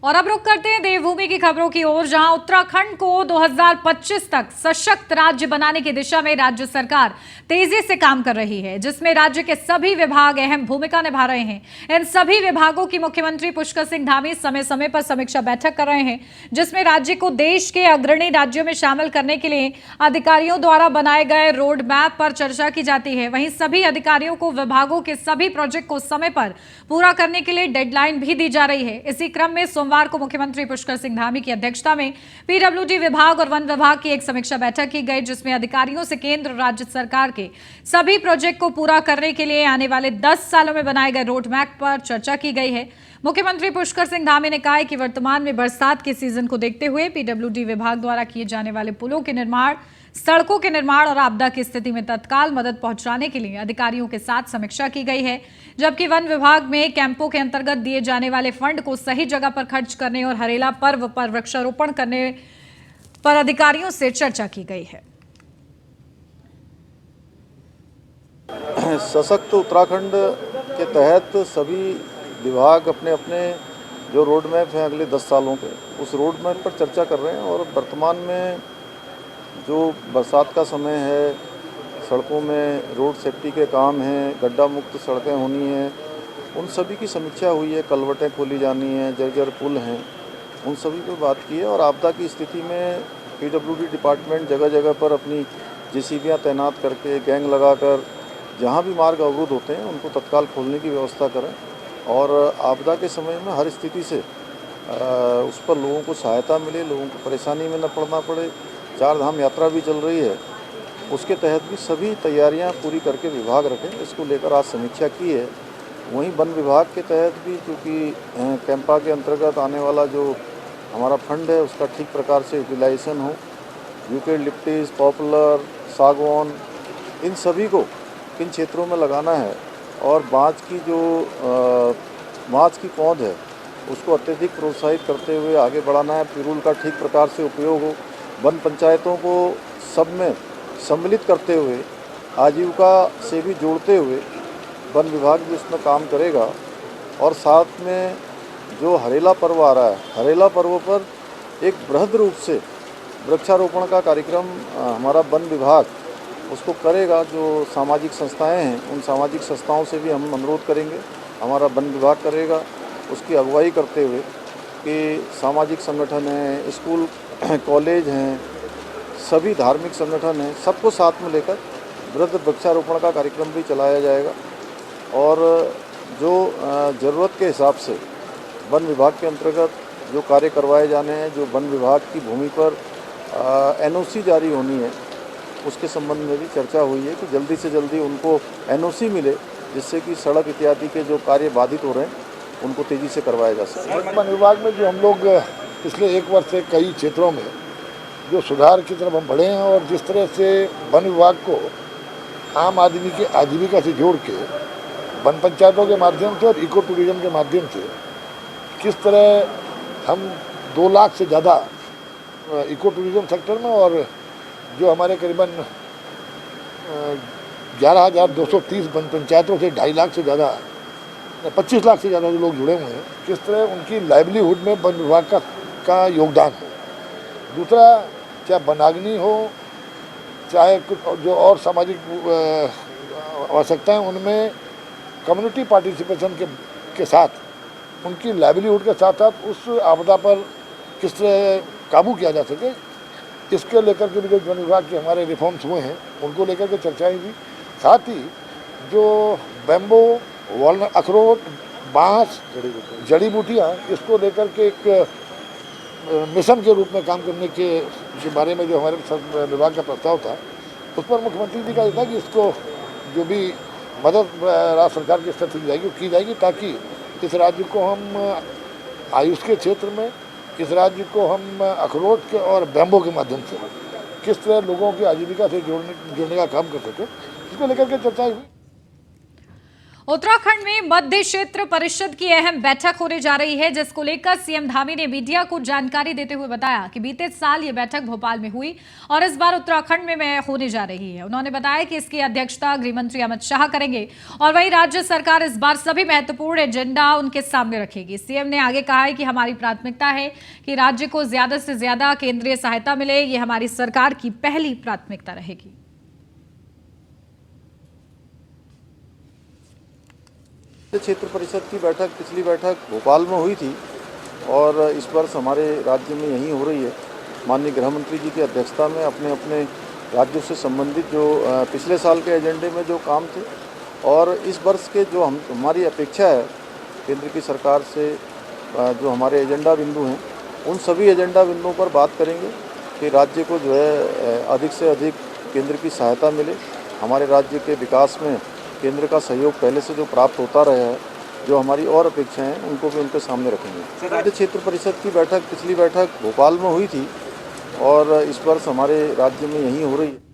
और अब रुक करते हैं देवभूमि की खबरों की ओर, जहां उत्तराखंड को 2025 तक सशक्त राज्य बनाने की दिशा में राज्य सरकार तेजी से काम कर रही है, जिसमें राज्य के सभी विभाग अहम भूमिका निभा रहे हैं। इन सभी विभागों की मुख्यमंत्री पुष्कर सिंह धामी समय समय पर समीक्षा बैठक कर रहे हैं, जिसमें राज्य को देश के अग्रणी राज्यों में शामिल करने के लिए अधिकारियों द्वारा बनाए गए रोड मैप पर चर्चा की जाती है। वहीं सभी अधिकारियों को विभागों के सभी प्रोजेक्ट को समय पर पूरा करने के लिए डेडलाइन भी दी जा रही है। इसी क्रम में सोमवार को मुख्यमंत्री पुष्कर सिंह धामी की अध्यक्षता में पीडब्ल्यूडी विभाग और वन विभाग की एक समीक्षा बैठक की गई, जिसमें अधिकारियों से केंद्र राज्य सरकार के सभी प्रोजेक्ट को पूरा करने के लिए आने वाले 10 सालों में बनाए गए रोड मैप पर चर्चा की गई है। मुख्यमंत्री पुष्कर सिंह धामी ने कहा है कि वर्तमान में बरसात के सीजन को देखते हुए पीडब्ल्यूडी विभाग द्वारा किए जाने वाले पुलों के निर्माण, सड़कों के निर्माण और आपदा की स्थिति में तत्काल मदद पहुंचाने के लिए अधिकारियों के साथ समीक्षा की गई है। जबकि वन विभाग में कैंपों के अंतर्गत दिए जाने वाले फंड को सही जगह पर खर्च करने और हरेला पर्व पर वृक्षारोपण करने पर अधिकारियों से चर्चा की गई है। सशक्त उत्तराखंड के तहत सभी विभाग अपने अपने जो रोड मैप हैं अगले 10 सालों के, उस रोड मैप पर चर्चा कर रहे हैं। और वर्तमान में जो बरसात का समय है, सड़कों में रोड सेफ्टी के काम हैं, गड्ढा मुक्त सड़कें होनी हैं, उन सभी की समीक्षा हुई है। कलवटें खोली जानी हैं, जर्जर पुल हैं, उन सभी पर बात की है। और आपदा की स्थिति में पीडब्ल्यूडी डिपार्टमेंट जगह जगह पर अपनी जेसीबियाँ तैनात करके, गैंग लगाकर जहाँ भी मार्ग अवरुद्ध होते हैं उनको तत्काल खोलने की व्यवस्था करें। और आपदा के समय में हर स्थिति से उस पर लोगों को सहायता मिले, लोगों को परेशानी में न पड़ना पड़े। 4 धाम यात्रा भी चल रही है, उसके तहत भी सभी तैयारियां पूरी करके विभाग रखें, इसको लेकर आज समीक्षा की है। वहीं वन विभाग के तहत भी, क्योंकि कैंपा के अंतर्गत आने वाला जो हमारा फंड है उसका ठीक प्रकार से यूटिलाइजेशन हो। यूकेलिप्टिस, पॉपुलर, सागवान, इन सभी को किन क्षेत्रों में लगाना है और बाँस की पौध है उसको अत्यधिक प्रोत्साहित करते हुए आगे बढ़ाना है। पिरूल का ठीक प्रकार से उपयोग हो। वन पंचायतों को सब में सम्मिलित करते हुए, आजीविका से भी जोड़ते हुए वन विभाग भी इसमें काम करेगा। और साथ में जो हरेला पर्व आ रहा है, हरेला पर्व पर एक बृहद रूप से वृक्षारोपण का कार्यक्रम हमारा वन विभाग उसको करेगा। जो सामाजिक संस्थाएं हैं, उन सामाजिक संस्थाओं से भी हम अनुरोध करेंगे, हमारा वन विभाग करेगा, उसकी अगुवाई करते हुए कि सामाजिक संगठन हैं, स्कूल कॉलेज हैं, सभी धार्मिक संगठन हैं, सबको साथ में लेकर वृहद वृक्षारोपण का कार्यक्रम भी चलाया जाएगा। और जो ज़रूरत के हिसाब से वन विभाग के अंतर्गत जो कार्य करवाए जाने हैं, जो वन विभाग की भूमि पर एनओसी जारी होनी है, उसके संबंध में भी चर्चा हुई है कि जल्दी से जल्दी उनको एनओसी मिले, जिससे कि सड़क इत्यादि के जो कार्य बाधित हो रहे हैं उनको तेज़ी से करवाया जा सके। वन विभाग में जो हम लोग पिछले 1 वर्ष से कई क्षेत्रों में जो सुधार की तरफ हम बढ़े हैं, और जिस तरह से वन विभाग को आम आदमी के आजीविका से जोड़ के वन पंचायतों के माध्यम से और इको टूरिज्म के माध्यम से किस तरह हम 2 लाख से ज़्यादा इको टूरिज्म सेक्टर में, और जो हमारे करीबन 11,230 वन पंचायतों से 2.5 लाख से ज़्यादा, 25 लाख से ज़्यादा जो लोग जुड़े हुए हैं, किस तरह उनकी लाइवलीहुड में वन विभाग का योगदान हो। दूसरा, चाहे वनाग्नि हो, चाहे कुछ जो और सामाजिक आवश्यकताएं, उनमें कम्युनिटी पार्टिसिपेशन के साथ उनकी लाइवलीहुड के साथ साथ उस आपदा पर किस तरह काबू किया जा सके, इसके लेकर के भी जो वन विभाग के हमारे रिफॉर्म्स हुए हैं उनको लेकर के चर्चाएँ हुई। साथ ही जो बैम्बो, वॉलनट, अखरोट, बाँस, जड़ी बूटियाँ, इसको लेकर के एक मिशन के रूप में काम करने के बारे में जो हमारे विभाग का प्रस्ताव था, उस पर मुख्यमंत्री जी का ये था कि इसको जो भी मदद राज्य सरकार की स्तर से जाएगी वो की जाएगी, ताकि इस राज्य को हम आयुष के क्षेत्र में, इस राज्य को हम अखरोट के और बैम्बो के माध्यम से किस तरह लोगों की आजीविका से जोड़ने का काम कर सके, इसको लेकर के चर्चा हुई। उत्तराखंड में मध्य क्षेत्र परिषद की अहम बैठक होने जा रही है, जिसको लेकर सीएम धामी ने मीडिया को जानकारी देते हुए बताया कि बीते साल ये बैठक भोपाल में हुई और इस बार उत्तराखंड में होने जा रही है। उन्होंने बताया कि इसकी अध्यक्षता गृह मंत्री अमित शाह करेंगे और वहीं राज्य सरकार इस बार सभी महत्वपूर्ण एजेंडा उनके सामने रखेगी। सीएम ने आगे कहा है कि हमारी प्राथमिकता है कि राज्य को ज्यादा से ज्यादा केंद्रीय सहायता मिले, ये हमारी सरकार की पहली प्राथमिकता रहेगी। क्षेत्र परिषद की बैठक पिछली बैठक भोपाल में हुई थी और इस वर्ष हमारे राज्य में यहीं हो रही है। माननीय गृह मंत्री जी की अध्यक्षता में अपने अपने राज्यों से संबंधित जो पिछले साल के एजेंडे में जो काम थे और इस वर्ष के जो हमारी अपेक्षा है केंद्र की सरकार से, जो हमारे एजेंडा बिंदु हैं उन सभी एजेंडा बिंदुओं पर बात करेंगे कि राज्य को जो है अधिक से अधिक केंद्र की सहायता मिले। हमारे राज्य के विकास में केंद्र का सहयोग पहले से जो प्राप्त होता रहा है, जो हमारी और अपेक्षाएं हैं उनको भी उनके सामने रखेंगे। राज्य क्षेत्र परिषद की बैठक पिछली बैठक भोपाल में हुई थी और इस वर्ष हमारे राज्य में यहीं हो रही है।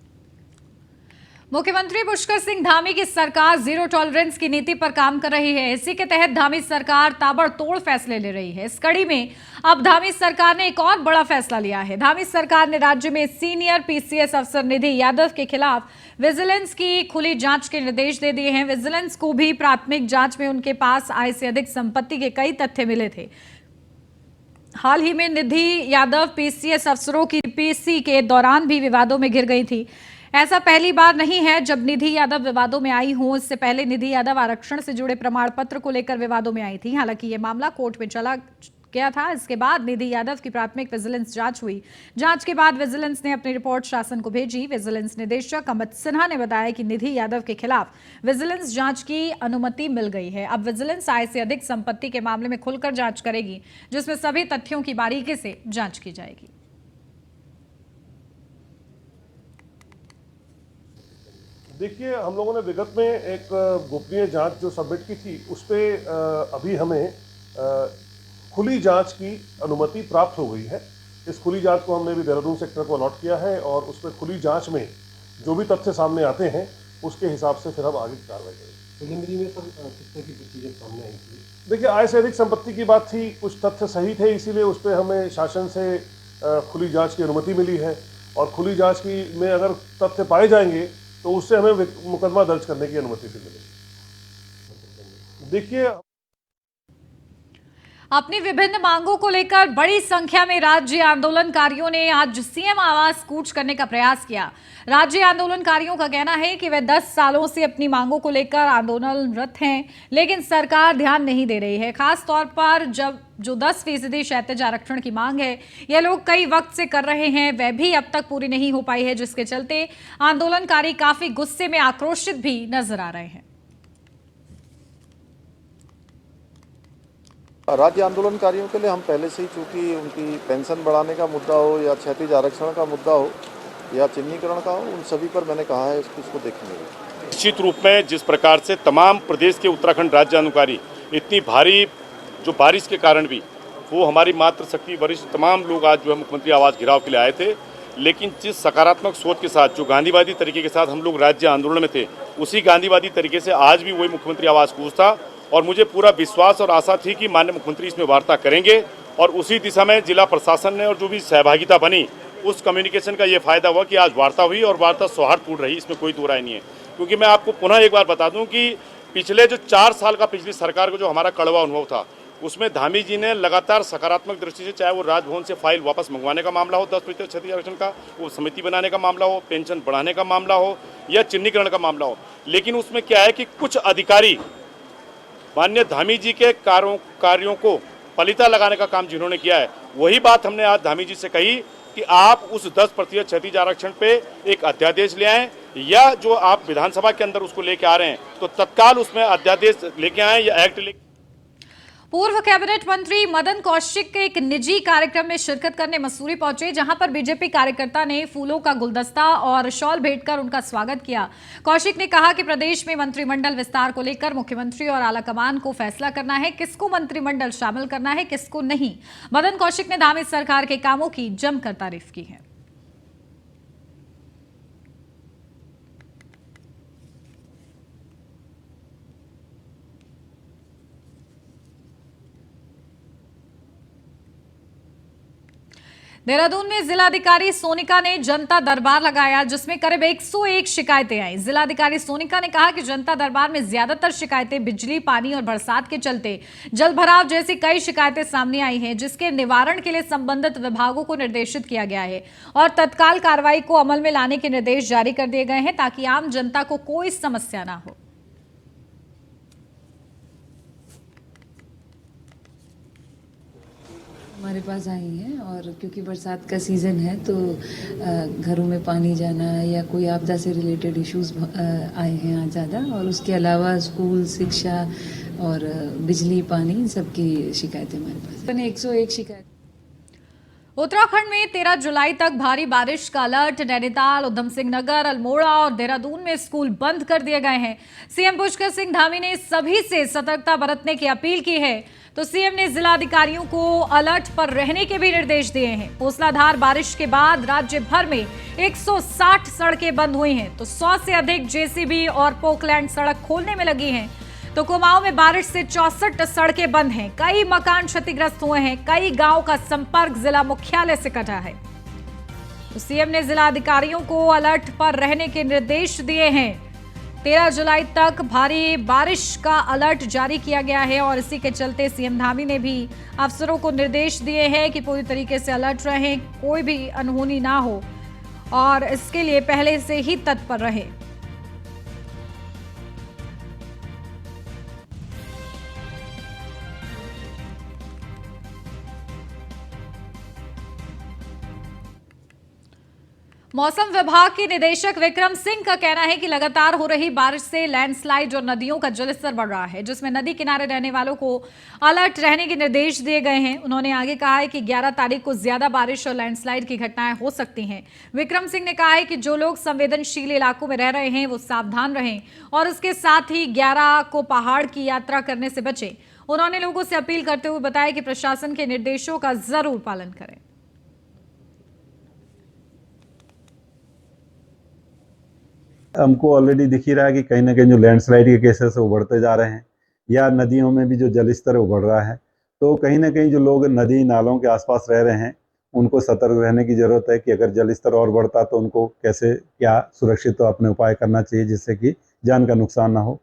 मुख्यमंत्री पुष्कर सिंह धामी की सरकार जीरो टॉलरेंस की नीति पर काम कर रही है। इसी के तहत धामी सरकार ताबड़तोड़ फैसले ले रही है। इस कड़ी में अब धामी सरकार ने एक और बड़ा फैसला लिया है। धामी सरकार ने राज्य में सीनियर पीसीएस अफसर निधि यादव के खिलाफ विजिलेंस की खुली जांच के निर्देश दे दिए हैं। विजिलेंस को भी प्राथमिक जांच में उनके पास आय से अधिक संपत्ति के कई तथ्य मिले थे। हाल ही में निधि यादव पीसीएस अफसरों की पीसी के दौरान भी विवादों में घिर गई थी। ऐसा पहली बार नहीं है जब निधि यादव विवादों में आई हों। इससे पहले निधि यादव आरक्षण से जुड़े प्रमाण पत्र को लेकर विवादों में आई थी। हालांकि यह मामला कोर्ट में चला गया था। इसके बाद निधि यादव की प्राथमिक विजिलेंस जांच हुई। जांच के बाद विजिलेंस ने अपनी रिपोर्ट शासन को भेजी। विजिलेंस निदेशक अमित सिन्हा ने बताया कि निधि यादव के खिलाफ विजिलेंस जांच की अनुमति मिल गई है। अब विजिलेंस आय से अधिक संपत्ति के मामले में खुलकर जांच करेगी, जिसमें सभी तथ्यों की बारीकी से जांच की जाएगी। देखिए, हम लोगों ने विगत में एक गोपनीय जांच जो सबमिट की थी उस पर अभी हमें खुली जांच की अनुमति प्राप्त हो गई है। इस खुली जांच को हमने भी देहरादून सेक्टर को अलॉट किया है और उसमें खुली जांच में जो भी तथ्य सामने आते हैं उसके हिसाब से फिर हम आगे की कार्रवाई करेंगे। प्रिलिमिनरी में सर कितने की प्रोसीजर सामने आई थी? देखिए, आय से अधिक संपत्ति की बात थी, कुछ तथ्य सही थे, इसीलिए उस पर हमें शासन से खुली जाँच की अनुमति मिली है और खुली जाँच की में अगर तथ्य पाए जाएंगे तो उससे हमें मुकदमा दर्ज करने की अनुमति भी मिलेगी। देखिए, अपनी विभिन्न मांगों को लेकर बड़ी संख्या में राज्य आंदोलनकारियों ने आज सीएम आवास कूच करने का प्रयास किया। राज्य आंदोलनकारियों का कहना है कि वे 10 सालों से अपनी मांगों को लेकर आंदोलनरत हैं, लेकिन सरकार ध्यान नहीं दे रही है। खास तौर पर जब जो 10% क्षैतिज आरक्षण की मांग है, यह लोग कई वक्त से कर रहे हैं, वह भी अब तक पूरी नहीं हो पाई है, जिसके चलते आंदोलनकारी काफी गुस्से में आक्रोशित भी नजर आ रहे हैं। राज्य आंदोलनकारियों के लिए हम पहले से ही, चूँकि उनकी पेंशन बढ़ाने का मुद्दा हो या क्षैतिज आरक्षण का मुद्दा हो या चिन्हीकरण का हो, उन सभी पर मैंने कहा है इसको देखेंगे। निश्चित रूप में जिस प्रकार से तमाम प्रदेश के उत्तराखंड राज्य आंदोलनकारी इतनी भारी जो बारिश के कारण भी वो हमारी मातृशक्ति वरिष्ठ तमाम लोग आज जो है मुख्यमंत्री आवास घिराव के लिए आए थे, लेकिन जिस सकारात्मक सोच के साथ, जो गांधीवादी तरीके के साथ हम लोग राज्य आंदोलन में थे, उसी गांधीवादी तरीके से आज भी वही मुख्यमंत्री आवास कूच था और मुझे पूरा विश्वास और आशा थी कि माननीय मुख्यमंत्री इसमें वार्ता करेंगे और उसी दिशा में जिला प्रशासन ने और जो भी सहभागिता बनी उस कम्युनिकेशन का ये फायदा हुआ कि आज वार्ता हुई और वार्ता सौहार्दपूर्ण रही, इसमें कोई दो राय नहीं है। क्योंकि मैं आपको पुनः एक बार बता दूं कि पिछले जो 4 साल का पिछली सरकार को जो हमारा कड़वा अनुभव था, उसमें धामी जी ने लगातार सकारात्मक दृष्टि से, चाहे वो राजभवन से फाइल वापस मंगवाने का मामला हो 10% क्षैतिज आरक्षण का, वो समिति बनाने का मामला हो, पेंशन बढ़ाने का मामला हो या चिन्हीकरण का मामला हो, लेकिन उसमें क्या है कि कुछ अधिकारी माननीय धामी जी के कार्यों को पलिता लगाने का काम जिन्होंने किया है, वही बात हमने आज धामी जी से कही कि आप उस 10% क्षैतिज आरक्षण पे एक अध्यादेश ले आएं या जो आप विधानसभा के अंदर उसको लेके आ रहे हैं तो तत्काल उसमें अध्यादेश लेके आएं या एक्ट लेके। पूर्व कैबिनेट मंत्री मदन कौशिक के एक निजी कार्यक्रम में शिरकत करने मसूरी पहुंचे, जहां पर बीजेपी कार्यकर्ता ने फूलों का गुलदस्ता और शॉल भेंटकर उनका स्वागत किया। कौशिक ने कहा कि प्रदेश में मंत्रिमंडल विस्तार को लेकर मुख्यमंत्री और आलाकमान को फैसला करना है, किसको मंत्रिमंडल शामिल करना है, किसको नहीं। मदन कौशिक ने धामी सरकार के कामों की जमकर तारीफ की है। देहरादून में जिलाधिकारी सोनिका ने जनता दरबार लगाया, जिसमें करीब 101 शिकायतें आई। जिलाधिकारी सोनिका ने कहा कि जनता दरबार में ज्यादातर शिकायतें बिजली, पानी और बरसात के चलते जलभराव जैसी कई शिकायतें सामने आई हैं, जिसके निवारण के लिए संबंधित विभागों को निर्देशित किया गया है और तत्काल कार्रवाई को अमल में लाने के निर्देश जारी कर दिए गए हैं ताकि आम जनता को कोई समस्या ना हो। हमारे पास आई हैं और क्योंकि बरसात का सीज़न है तो घरों में पानी जाना या कोई आपदा से रिलेटेड इश्यूज आए हैं आज ज़्यादा, और उसके अलावा स्कूल, शिक्षा और बिजली, पानी, इन सब की शिकायतें हमारे पास। मैंने 101 शिकायत। उत्तराखंड में 13 जुलाई तक भारी बारिश का अलर्ट। नैनीताल, उधम सिंह नगर, अल्मोड़ा और देहरादून में स्कूल बंद कर दिए गए हैं। सीएम पुष्कर सिंह धामी ने सभी से सतर्कता बरतने की अपील की है, तो सीएम ने जिलाधिकारियों को अलर्ट पर रहने के भी निर्देश दिए हैं। मूसलाधार बारिश के बाद राज्य भर में 160 सड़कें बंद हुई हैं, तो 100 से अधिक जेसीबी और पोकलैंड सड़क खोलने में लगी हैं। तो कुमाऊं में बारिश से 64 सड़कें बंद हैं, कई मकान क्षतिग्रस्त हुए हैं, कई गांव का संपर्क जिला मुख्यालय से कटा है। तो सीएम ने जिलाधिकारियों को अलर्ट पर रहने के निर्देश दिए हैं। 13 जुलाई तक भारी बारिश का अलर्ट जारी किया गया है और इसी के चलते सीएम धामी ने भी अफसरों को निर्देश दिए हैं कि पूरी तरीके से अलर्ट रहें, कोई भी अनहोनी ना हो और इसके लिए पहले से ही तत्पर रहे। मौसम विभाग के निदेशक विक्रम सिंह का कहना है कि लगातार हो रही बारिश से लैंडस्लाइड और नदियों का जलस्तर बढ़ रहा है, जिसमें नदी किनारे रहने वालों को अलर्ट रहने के निर्देश दिए गए हैं। उन्होंने आगे कहा है कि 11 तारीख को ज्यादा बारिश और लैंडस्लाइड की घटनाएं हो सकती हैं। विक्रम सिंह ने कहा है कि जो लोग संवेदनशील इलाकों में रह रहे हैं वो सावधान रहें और इसके साथ ही 11 को पहाड़ की यात्रा करने से बचें। उन्होंने लोगों से अपील करते हुए बताया कि प्रशासन के निर्देशों का जरूर पालन करें। हमको ऑलरेडी दिख ही रहा है कि कहीं ना कहीं जो लैंडस्लाइड के केसेस है वो बढ़ते जा रहे हैं, या नदियों में भी जो जलस्तर है वो बढ़ रहा है। तो कहीं ना कहीं जो लोग नदी नालों के आसपास रह रहे हैं उनको सतर्क रहने की ज़रूरत है कि अगर जलस्तर और बढ़ता तो उनको कैसे क्या सुरक्षित अपने उपाय करना चाहिए जिससे कि जान का नुकसान ना हो।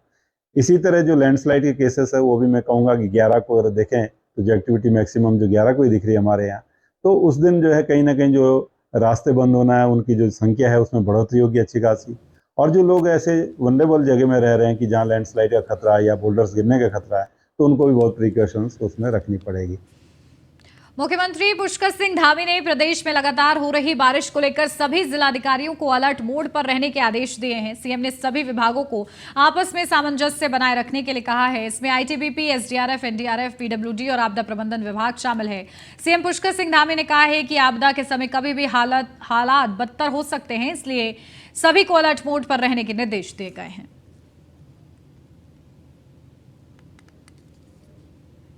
इसी तरह जो लैंडस्लाइड के केसेस है वो भी मैं कहूँगा कि 11 को अगर देखें तो जो एक्टिविटी मैक्सिमम जो 11 को ही दिख रही है हमारे यहाँ, तो उस दिन जो है कहीं ना कहीं जो रास्ते बंद होना है उनकी जो संख्या है उसमें बढ़ोतरी होगी अच्छी खासी। और जो लोग ऐसे वनरेबल जगह में रह रहे हैं कि जहाँ लैंडस्लाइड का खतरा है या बोल्डर्स गिरने का खतरा है, तो उनको भी बहुत प्रिकॉशंस उसमें रखनी पड़ेगी। मुख्यमंत्री पुष्कर सिंह धामी ने प्रदेश में लगातार हो रही बारिश को लेकर सभी जिलाधिकारियों को अलर्ट मोड पर रहने के आदेश दिए हैं। सीएम ने सभी विभागों को आपस में सामंजस्य बनाए रखने के लिए कहा है। इसमें आईटीबीपी, एसडीआरएफ, एनडीआरएफ, पीडब्ल्यूडी और आपदा प्रबंधन विभाग शामिल है। सीएम पुष्कर सिंह धामी ने कहा है कि आपदा के समय कभी भी हालात बदतर हो सकते हैं, इसलिए सभी को अलर्ट मोड पर रहने के निर्देश दिए गए हैं।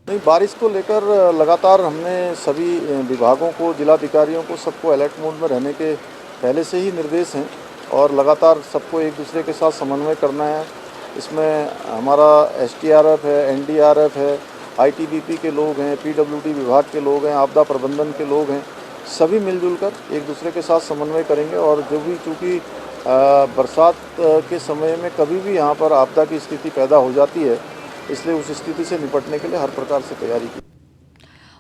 नहीं, बारिश को लेकर लगातार हमने सभी विभागों को, जिलाधिकारियों को, सबको अलर्ट मोड में रहने के पहले से ही निर्देश हैं और लगातार सबको एक दूसरे के साथ समन्वय करना है। इसमें हमारा एसडीआरएफ है, एनडीआरएफ है, आईटीबीपी के लोग हैं, पीडब्ल्यूडी विभाग के लोग हैं, आपदा प्रबंधन के लोग हैं, सभी मिलजुल कर एक दूसरे के साथ समन्वय करेंगे। और जो भी चूँकि बरसात के समय में कभी भी यहाँ पर आपदा की स्थिति पैदा हो जाती है, इसलिए उस स्थिति से निपटने के लिए हर प्रकार से तैयारी की।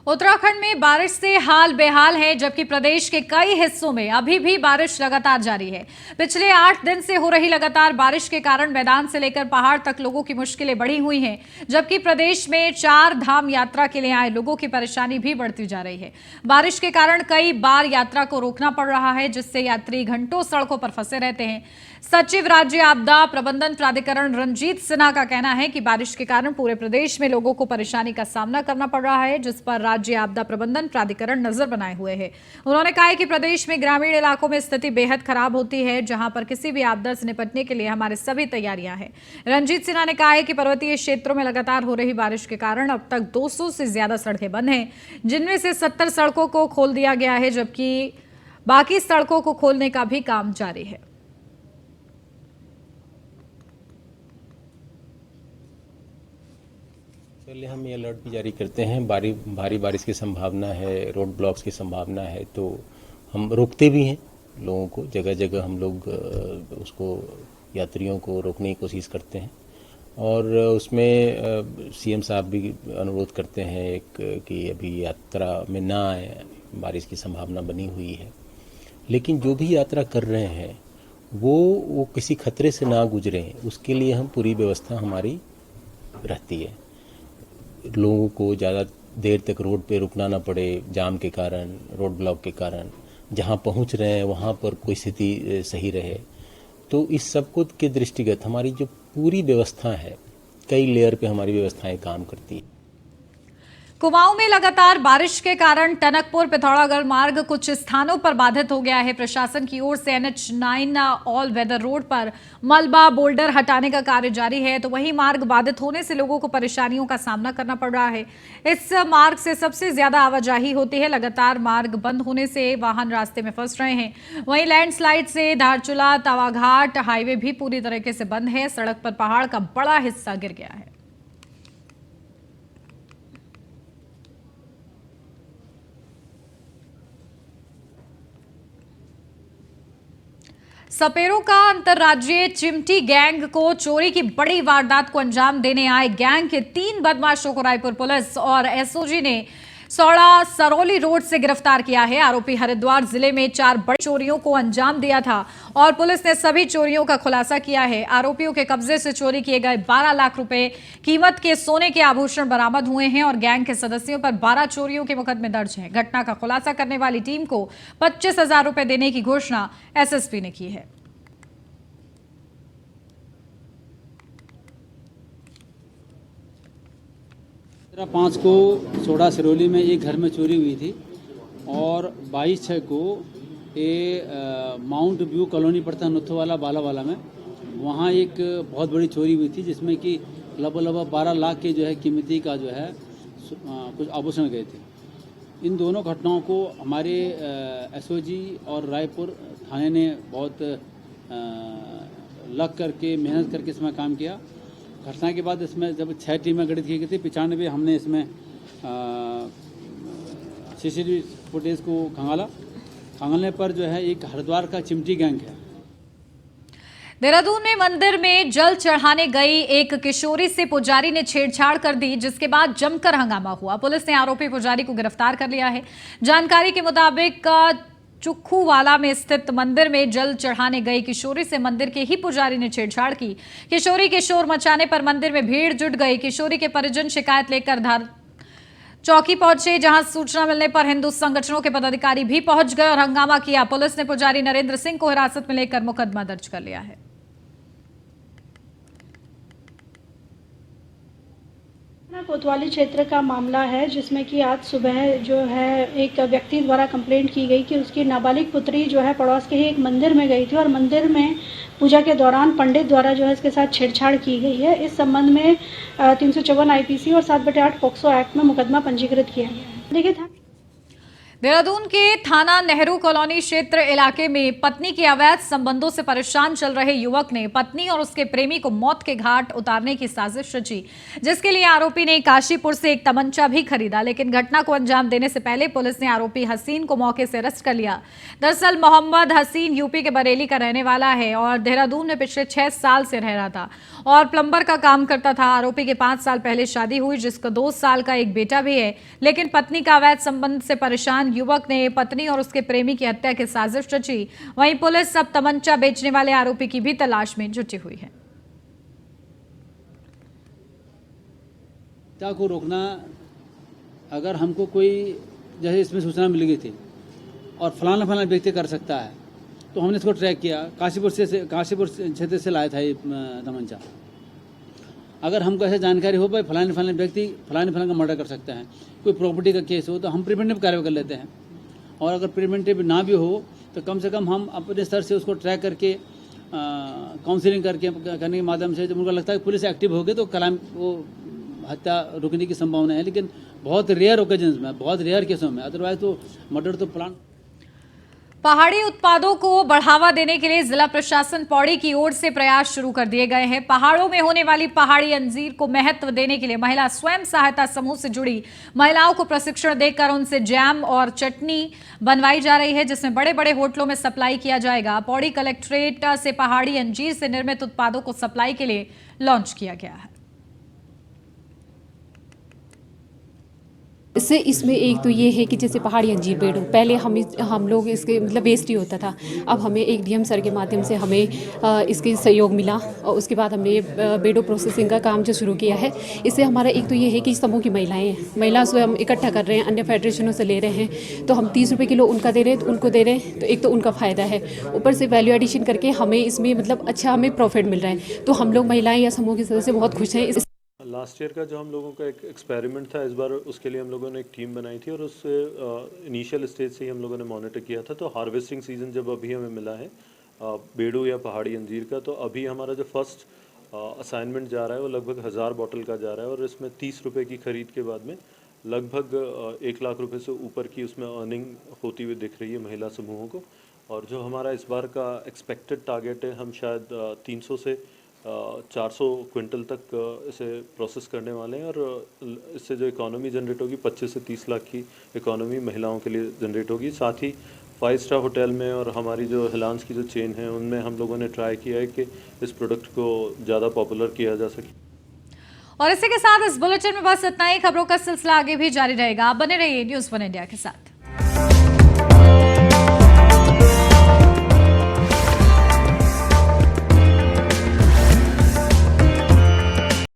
उत्तराखंड में बारिश से हाल बेहाल है, जबकि प्रदेश के कई हिस्सों में अभी भी बारिश लगातार जारी है। पिछले 8 दिन से हो रही लगातार बारिश के कारण मैदान से लेकर पहाड़ तक लोगों की मुश्किलें बढ़ी हुई हैं, जबकि प्रदेश में 4 धाम यात्रा के लिए आए लोगों की परेशानी भी बढ़ती जा रही है। बारिश के कारण कई बार यात्रा को रोकना पड़ रहा है, जिससे यात्री घंटों सड़कों पर फंसे रहते हैं। सचिव राज्य आपदा प्रबंधन प्राधिकरण रंजीत सिन्हा का कहना है कि बारिश के कारण पूरे प्रदेश में लोगों को परेशानी का सामना करना पड़ रहा है, जिस पर राज्य आपदा प्रबंधन प्राधिकरण नजर बनाए हुए है। उन्होंने कहा है कि प्रदेश में ग्रामीण इलाकों में स्थिति बेहद खराब होती है, जहां पर किसी भी आपदा से निपटने के लिए हमारे सभी तैयारियां हैं। रंजीत सिन्हा ने कहा है कि पर्वतीय क्षेत्रों में लगातार हो रही बारिश के कारण अब तक 200 से ज्यादा सड़कें बंद हैं, जिनमें से 70 सड़कों को खोल दिया गया है, जबकि बाकी सड़कों को खोलने का भी काम जारी है। सर, पहले हम ये अलर्ट भी जारी करते हैं, भारी बारिश की संभावना है, रोड ब्लॉक्स की संभावना है, तो हम रोकते भी हैं लोगों को। जगह जगह हम लोग उसको यात्रियों को रोकने की कोशिश करते हैं और उसमें सीएम साहब भी अनुरोध करते हैं कि अभी यात्रा में ना आए, बारिश की संभावना बनी हुई है। लेकिन जो भी यात्रा कर रहे हैं वो किसी खतरे से ना गुजरें, उसके लिए हम पूरी व्यवस्था हमारी रहती है। लोगों को ज़्यादा देर तक रोड पे रुकना ना पड़े जाम के कारण, रोड ब्लॉक के कारण। जहां पहुंच रहे हैं वहां पर कोई स्थिति सही रहे, तो इस सब को के दृष्टिगत हमारी जो पूरी व्यवस्था है, कई लेयर पे हमारी व्यवस्थाएं काम करती है। कुमाऊं में लगातार बारिश के कारण टनकपुर पिथौरागढ़ मार्ग कुछ स्थानों पर बाधित हो गया है। प्रशासन की ओर से NH9 ऑल वेदर रोड पर मलबा बोल्डर हटाने का कार्य जारी है, तो वहीं मार्ग बाधित होने से लोगों को परेशानियों का सामना करना पड़ रहा है। इस मार्ग से सबसे ज्यादा आवाजाही होती है। लगातार मार्ग बंद होने से वाहन रास्ते में फंस रहे हैं। वहीं लैंडस्लाइड से धारचूला तवाघाट हाईवे भी पूरी तरीके से बंद है। सड़क पर पहाड़ का बड़ा हिस्सा गिर गया है। सपेरों का अंतर्राज्यीय चिमटी गैंग को चोरी की बड़ी वारदात को अंजाम देने आए गैंग के 3 बदमाशों को रायपुर पुलिस और एसओजी ने सौड़ा सरौली रोड से गिरफ्तार किया है। आरोपी हरिद्वार जिले में 4 बड़ी चोरियों को अंजाम दिया था और पुलिस ने सभी चोरियों का खुलासा किया है। आरोपियों के कब्जे से चोरी किए गए 12 लाख रुपए कीमत के सोने के आभूषण बरामद हुए हैं और गैंग के सदस्यों पर 12 चोरियों के मुकदमे दर्ज हैं। घटना का खुलासा करने वाली टीम को 25,000 रुपए देने की घोषणा एसएसपी ने की है। 5 को सोडा सिरोली में एक घर में चोरी हुई थी और 22/6 को माउंट व्यू कॉलोनी पड़ता नुथोवाला बालावाला में, वहाँ एक बहुत बड़ी चोरी हुई थी जिसमें कि लगभग 12 लाख के जो है कीमती का जो है कुछ आभूषण गए थे। इन दोनों घटनाओं को हमारे एसओजी और रायपुर थाने ने बहुत लग करके मेहनत करके इसमें काम किया। घटना के बाद इसमें जब 6 टीमें गठित की गई थी, 95 हमने इसमें सीसीटीवी फुटेज को खंगालने पर जो है एक हरिद्वार का चिमटी गैंग है। देहरादून में मंदिर में जल चढ़ाने गई एक किशोरी से पुजारी ने छेड़छाड़ कर दी, जिसके बाद जमकर हंगामा हुआ। पुलिस ने आरोपी पुजारी को गिरफ्तार कर लिया है। जानकारी के मुताबिक चुक्खूवाला में स्थित मंदिर में जल चढ़ाने गई किशोरी से मंदिर के ही पुजारी ने छेड़छाड़ की। किशोरी के शोर मचाने पर मंदिर में भीड़ जुट गई। किशोरी के परिजन शिकायत लेकर धार चौकी पहुंचे, जहां सूचना मिलने पर हिंदू संगठनों के पदाधिकारी भी पहुंच गए और हंगामा किया। पुलिस ने पुजारी नरेंद्र सिंह को हिरासत में लेकर मुकदमा दर्ज कर लिया है। कोतवाली क्षेत्र का मामला है, जिसमें कि आज सुबह जो है एक व्यक्ति द्वारा कंप्लेंट की गई कि उसकी नाबालिग पुत्री जो है पड़ोस के ही एक मंदिर में गई थी और मंदिर में पूजा के दौरान पंडित द्वारा जो है इसके साथ छेड़छाड़ की गई है। इस संबंध में 354 आईपीसी और 7/8 पॉक्सो एक्ट में मुकदमा पंजीकृत किया गया है। देखिए, देहरादून के थाना नेहरू कॉलोनी क्षेत्र इलाके में पत्नी के अवैध संबंधों से परेशान चल रहे युवक ने पत्नी और उसके प्रेमी को मौत के घाट उतारने की साजिश रची, जिसके लिए आरोपी ने काशीपुर से एक तमंचा भी खरीदा। लेकिन घटना को अंजाम देने से पहले पुलिस ने आरोपी हसीन को मौके से अरेस्ट कर लिया। दरअसल मोहम्मद हसीन यूपी के बरेली का रहने वाला है और देहरादून में पिछले 6 साल से रह रहा था और प्लम्बर का काम करता था। आरोपी के 5 साल पहले शादी हुई, जिसका 2 साल का एक बेटा भी है। लेकिन पत्नी का अवैध संबंध से परेशान युवक ने पत्नी और उसके प्रेमी की हत्या की साजिश रची। वहीं पुलिस अब तमंचा बेचने वाले आरोपी की भी तलाश में जुटी हुई है। हत्या को रोकना, अगर हमको कोई जैसे इसमें सूचना मिल गई थी और फलाना व्यक्ति कर सकता है, तो हमने इसको ट्रैक किया। काशीपुर क्षेत्र से लाया था ये तमंचा। अगर हमको ऐसे जानकारी हो भाई फलाने व्यक्ति फलाने का मर्डर कर सकता है, कोई प्रॉपर्टी का केस हो, तो हम प्रिवेंटिव कार्रवाई कर लेते हैं। और अगर प्रिवेंटिव ना भी हो तो कम से कम हम अपने स्तर से उसको ट्रैक करके काउंसलिंग करने के माध्यम से जब उनको लगता है कि पुलिस एक्टिव होगी तो क्राइम वो हत्या रुकने की संभावना है। लेकिन बहुत रेयर ओकेजन्स में, बहुत रेयर केसों में, अदरवाइज तो मर्डर तो प्लान। पहाड़ी उत्पादों को बढ़ावा देने के लिए जिला प्रशासन पौड़ी की ओर से प्रयास शुरू कर दिए गए हैं। पहाड़ों में होने वाली पहाड़ी अंजीर को महत्व देने के लिए महिला स्वयं सहायता समूह से जुड़ी महिलाओं को प्रशिक्षण देकर उनसे जैम और चटनी बनवाई जा रही है, जिसमें बड़े बड़े होटलों में सप्लाई किया जाएगा। पौड़ी कलेक्ट्रेट से पहाड़ी अंजीर से निर्मित उत्पादों को सप्लाई के लिए लॉन्च किया गया है। इससे इसमें एक तो ये है कि जैसे पहाड़ी अंजीर पेड़ पहले हम लोग इसके मतलब वेस्ट ही होता था। अब हमें एक डीएम सर के माध्यम से हमें इसके सहयोग मिला और उसके बाद हमने बेडो प्रोसेसिंग का काम जो शुरू किया है। इससे हमारा एक तो ये है कि समूह की महिला स्वयं इकट्ठा कर रहे हैं, अन्य फेडरेशनों से ले रहे हैं, तो हम 30 रुपये किलो उनका दे रहे हैं, तो उनको दे रहे हैं, तो एक तो उनका फ़ायदा है। ऊपर से वैल्यू एडिशन करके हमें इसमें मतलब अच्छा हमें प्रॉफिट मिल रहा है, तो हम लोग महिलाएँ या समूह के सदस्य बहुत खुश हैं। लास्ट ईयर का जो हम लोगों का एक एक्सपेरिमेंट था, इस बार उसके लिए हम लोगों ने एक टीम बनाई थी और उससे इनिशियल स्टेज से ही हम लोगों ने मॉनिटर किया था। तो हार्वेस्टिंग सीज़न जब अभी हमें मिला है बेडू या पहाड़ी अंजीर का, तो अभी हमारा जो फर्स्ट असाइनमेंट जा रहा है वो लगभग 1000 बॉटल का जा रहा है और इसमें 30 रुपये की ख़रीद के बाद में लगभग 1 लाख रुपये से ऊपर की उसमें अर्निंग होती हुई दिख रही है महिला समूहों को। और जो हमारा इस बार का एक्सपेक्टेड टारगेट है, हम शायद 300 से 400 क्विंटल तक इसे प्रोसेस करने वाले हैं और इससे जो इकोनॉमी जनरेट होगी 25 से 30 लाख की इकोनॉमी महिलाओं के लिए जनरेट होगी। साथ ही 5 स्टार होटल में और हमारी जो हिलांस की जो चेन है उनमें हम लोगों ने ट्राई किया है कि इस प्रोडक्ट को ज़्यादा पॉपुलर किया जा सके। और इसी के साथ इस बुलेटिन में बस इतना ही। खबरों का सिलसिला आगे भी जारी रहेगा। आप बने रहिए न्यूज़ 1 इंडिया के साथ।